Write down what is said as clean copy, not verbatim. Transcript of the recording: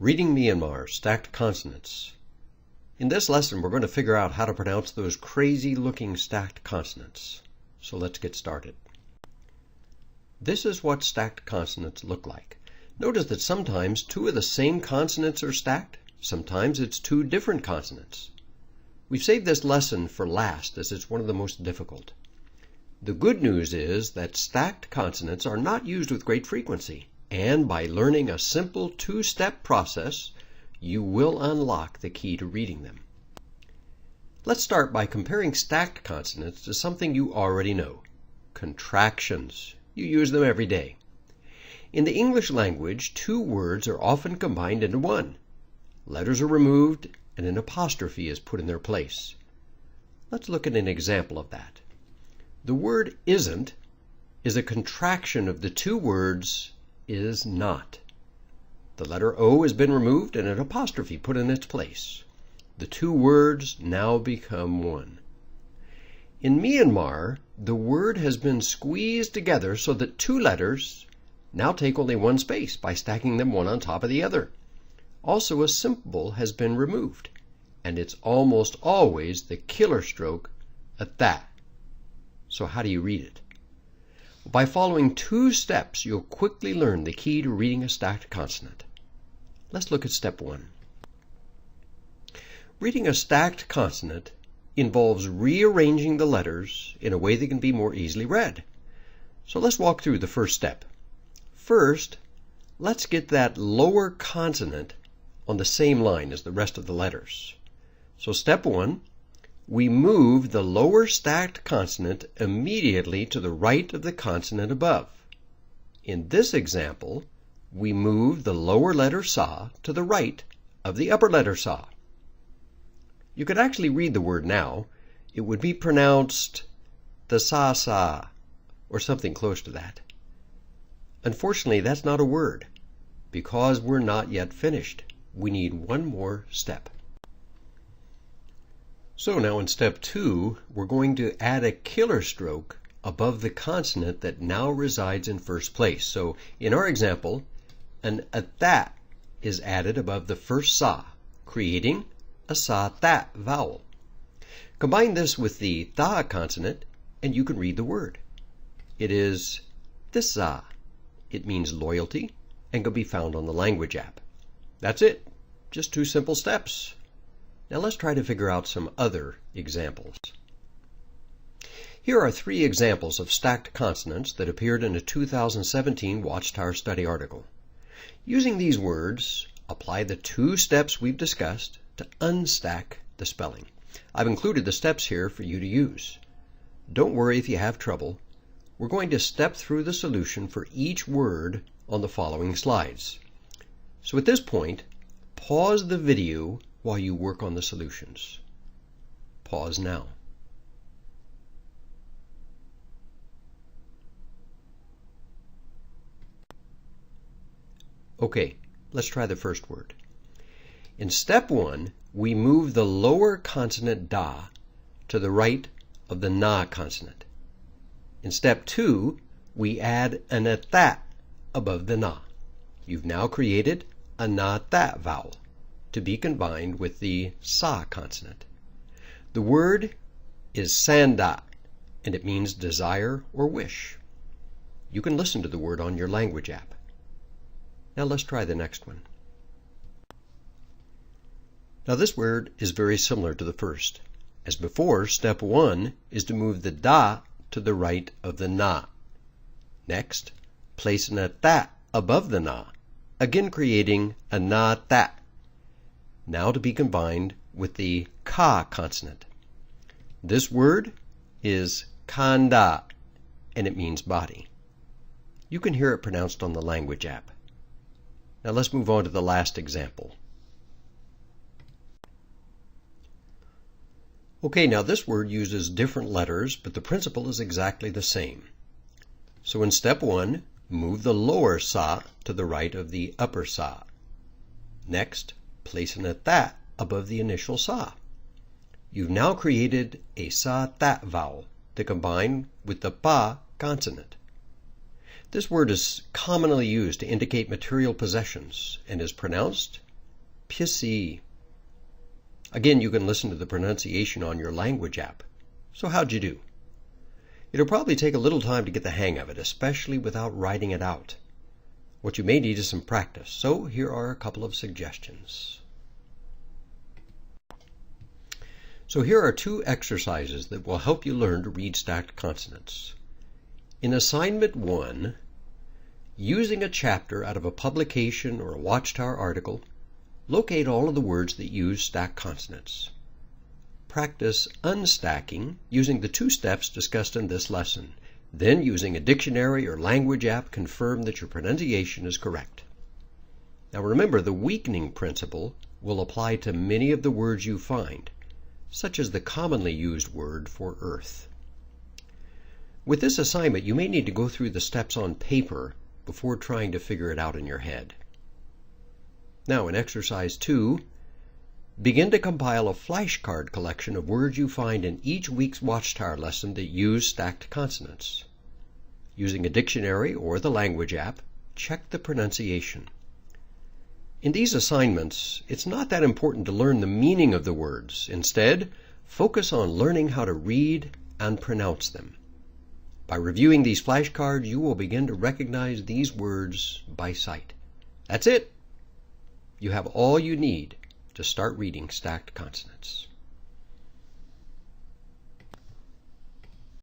Reading Myanmar, stacked consonants. In this lesson, we're going to figure out how to pronounce those crazy-looking stacked consonants. So let's get started. This is what stacked consonants look like. Notice that sometimes two of the same consonants are stacked. Sometimes it's two different consonants. We've saved this lesson for last as it's one of the most difficult. The good news is that stacked consonants are not used with great frequency. And by learning a simple two-step process, you will unlock the key to reading them. Let's start by comparing stacked consonants to something you already know. Contractions. You use them every day. In the English language, two words are often combined into one. Letters are removed and an apostrophe is put in their place. Let's look at an example of that. The word isn't is a contraction of the two words is not. The letter O has been removed and an apostrophe put in its place. The two words now become one. In Myanmar, the word has been squeezed together so that two letters now take only one space by stacking them one on top of the other. Also, a symbol has been removed, and it's almost always the killer stroke at that. So how do you read it? By following two steps, you'll quickly learn the key to reading a stacked consonant. Let's look at step one. Reading a stacked consonant involves rearranging the letters in a way that can be more easily read. So let's walk through the first step. First, let's get that lower consonant on the same line as the rest of the letters. So step one, we move the lower stacked consonant immediately to the right of the consonant above. In this example, we move the lower letter sa to the right of the upper letter sa. You could actually read the word now. It would be pronounced the sa, or something close to that. Unfortunately, that's not a word, because we're not yet finished. We need one more step. So now in step two, we're going to add a killer stroke above the consonant that now resides in first place. So in our example, an that is added above the first sa, creating a sa-that vowel. Combine this with the tha consonant, and you can read the word. It is tissa. It means loyalty and can be found on the language app. That's it. Just two simple steps. Now let's try to figure out some other examples. Here are three examples of stacked consonants that appeared in a 2017 Watchtower study article. Using these words, apply the two steps we've discussed to unstack the spelling. I've included the steps here for you to use. Don't worry if you have trouble. We're going to step through the solution for each word on the following slides. So at this point, pause the video while you work on the solutions. Pause now. Okay, let's try the first word. In step one, we move the lower consonant da to the right of the na consonant. In step two, we add an that above the na. You've now created a na-that vowel to be combined with the sa consonant. The word is sanda, and it means desire or wish. You can listen to the word on your language app. Now let's try the next one. Now this word is very similar to the first. As before, step one is to move the da to the right of the na. Next, place an that above the na, again creating a na-that. Now to be combined with the ka consonant. This word is kanda, and it means body. You can hear it pronounced on the language app. Now let's move on to the last example. Okay, now this word uses different letters, but the principle is exactly the same. So in step one, move the lower sa to the right of the upper sa. Next, place an that above the initial sa. You've now created a sa-that vowel to combine with the pa consonant. This word is commonly used to indicate material possessions and is pronounced pissy. Again, you can listen to the pronunciation on your language app. So how'd you do? It'll probably take a little time to get the hang of it, especially without writing it out. What you may need is some practice, so here are a couple of suggestions. So here are 2 exercises that will help you learn to read stacked consonants. In assignment 1, using a chapter out of a publication or a Watchtower article, locate all of the words that use stacked consonants. Practice unstacking using the 2 steps discussed in this lesson. Then, using a dictionary or language app, confirm that your pronunciation is correct. Now remember, the weakening principle will apply to many of the words you find, such as the commonly used word for earth. With this assignment, you may need to go through the steps on paper before trying to figure it out in your head. Now, in exercise 2, begin to compile a flashcard collection of words you find in each week's Watchtower lesson that use stacked consonants. Using a dictionary or the language app, check the pronunciation. In these assignments, it's not that important to learn the meaning of the words. Instead, focus on learning how to read and pronounce them. By reviewing these flashcards, you will begin to recognize these words by sight. That's it! You have all you need to start reading stacked consonants.